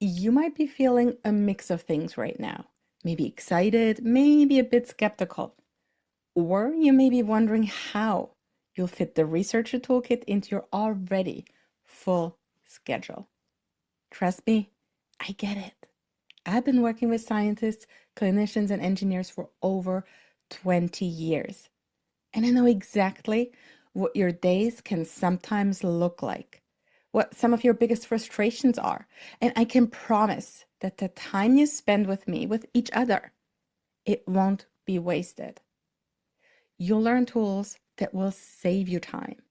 You might be feeling a mix of things right now. Maybe excited, maybe a bit skeptical. Or you may be wondering how you'll fit the Researcher Toolkit into your already full schedule. Trust me, I get it. I've been working with scientists, clinicians, and engineers for over 20 years. And I know exactly what your days can sometimes look like, what some of your biggest frustrations are. And I can promise that the time you spend with me, with each other, it won't be wasted. You'll learn tools that will save you time,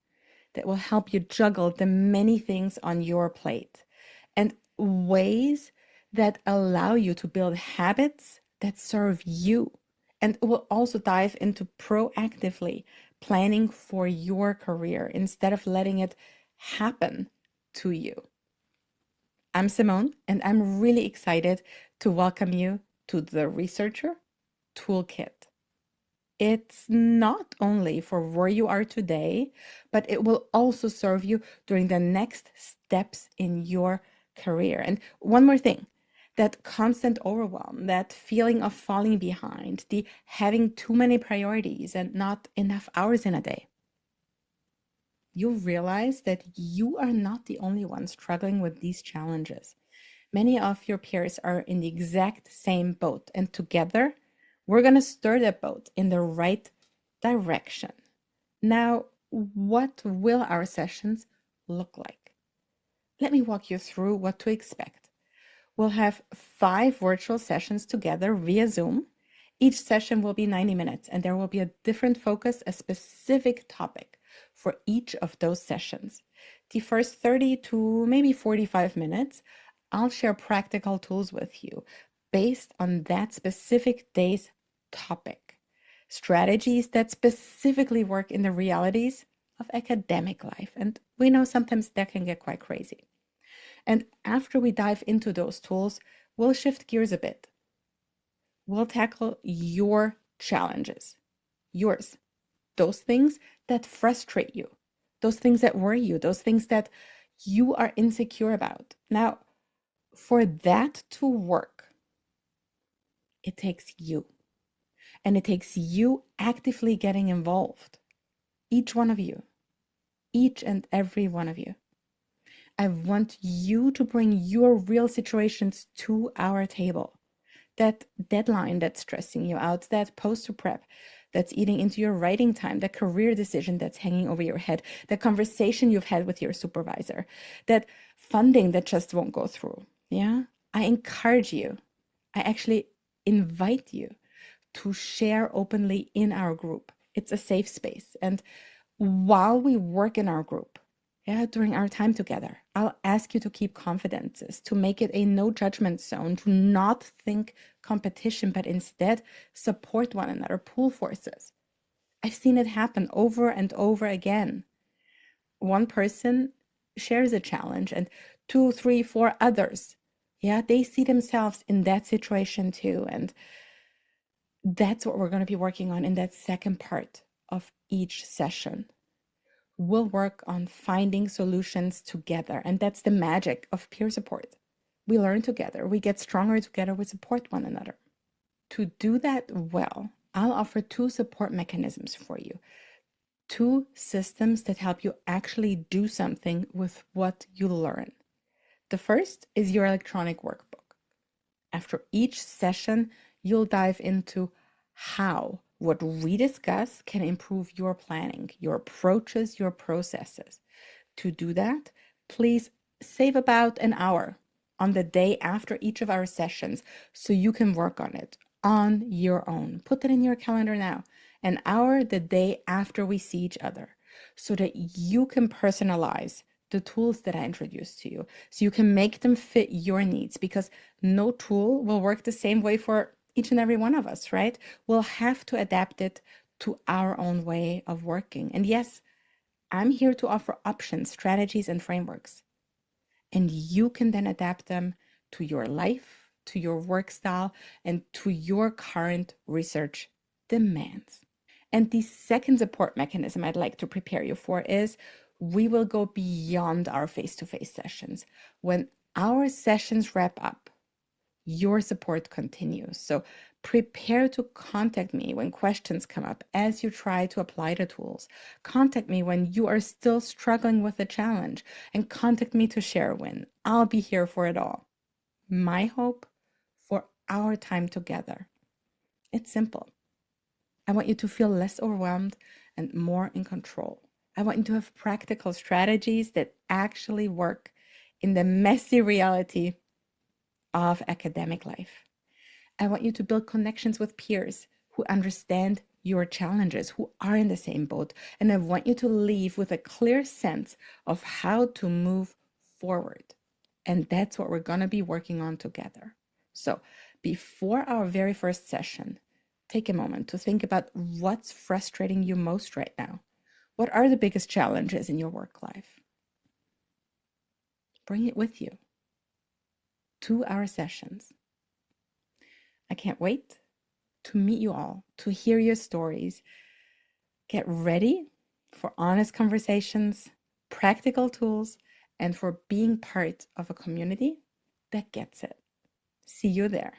that will help you juggle the many things on your plate, and ways that allow you to build habits that serve you. And we'll also dive into proactively planning for your career instead of letting it happen to you. I'm Simone, and I'm really excited to welcome you to the Researcher Toolkit. It's not only for where you are today, but it will also serve you during the next steps in your career. And one more thing, that constant overwhelm, that feeling of falling behind, the having too many priorities and not enough hours in a day. You'll realize that you are not the only one struggling with these challenges. Many of your peers are in the exact same boat, and together we're going to stir that boat in the right direction. Now, what will our sessions look like? Let me walk you through what to expect. We'll have 5 virtual sessions together via Zoom. Each session will be 90 minutes, and there will be a different focus, a specific topic for each of those sessions. The first 30 to maybe 45 minutes, I'll share practical tools with you based on that specific day's topic. Strategies that specifically work in the realities of academic life. And we know sometimes that can get quite crazy. And after we dive into those tools, we'll shift gears a bit. We'll tackle your challenges, yours, those things that frustrate you, those things that worry you, those things that you are insecure about. Now, for that to work, it takes you. And it takes you actively getting involved. Each one of you. Each and every one of you. I want you to bring your real situations to our table. That deadline that's stressing you out, that poster prep that's eating into your writing time, that career decision that's hanging over your head, that conversation you've had with your supervisor, that funding that just won't go through. Yeah, I encourage you. I actually invite you to share openly in our group. It's a safe space. And while we work in our group, during our time together, I'll ask you to keep confidences, to make it a no judgment zone, to not think competition, but instead support one another, pool forces. I've seen it happen over and over again. One person shares a challenge and 2, 3, 4 others, they see themselves in that situation too. And that's what we're going to be working on in that second part of each session. We'll work on finding solutions together, and that's the magic of peer support. We learn together, we get stronger together, we support one another. To do that well, I'll offer 2 support mechanisms for you. 2 systems that help you actually do something with what you learn. The first is your electronic workbook. After each session, you'll dive into how what we discuss can improve your planning, your approaches, your processes. To do that, please save about an hour on the day after each of our sessions so you can work on it on your own. Put that in your calendar now. An hour the day after we see each other so that you can personalize the tools that I introduced to you, so you can make them fit your needs, because no tool will work the same way for each and every one of us, right? We'll have to adapt it to our own way of working. And yes, I'm here to offer options, strategies, and frameworks. And you can then adapt them to your life, to your work style, and to your current research demands. And the second support mechanism I'd like to prepare you for is we will go beyond our face-to-face sessions. When our sessions wrap up, your support continues. So prepare to contact me when questions come up as you try to apply the tools. Contact me when you are still struggling with the challenge, and contact me to share a win. I'll be here for it all. My hope for our time together. It's simple. I want you to feel less overwhelmed and more in control. I want you to have practical strategies that actually work in the messy reality of academic life. I want you to build connections with peers who understand your challenges, who are in the same boat. And I want you to leave with a clear sense of how to move forward. And that's what we're going to be working on together. So before our very first session, take a moment to think about what's frustrating you most right now. What are the biggest challenges in your work life? Bring it with you to our sessions. I can't wait to meet you all, to hear your stories. Get ready for honest conversations, practical tools, and for being part of a community that gets it. See you there.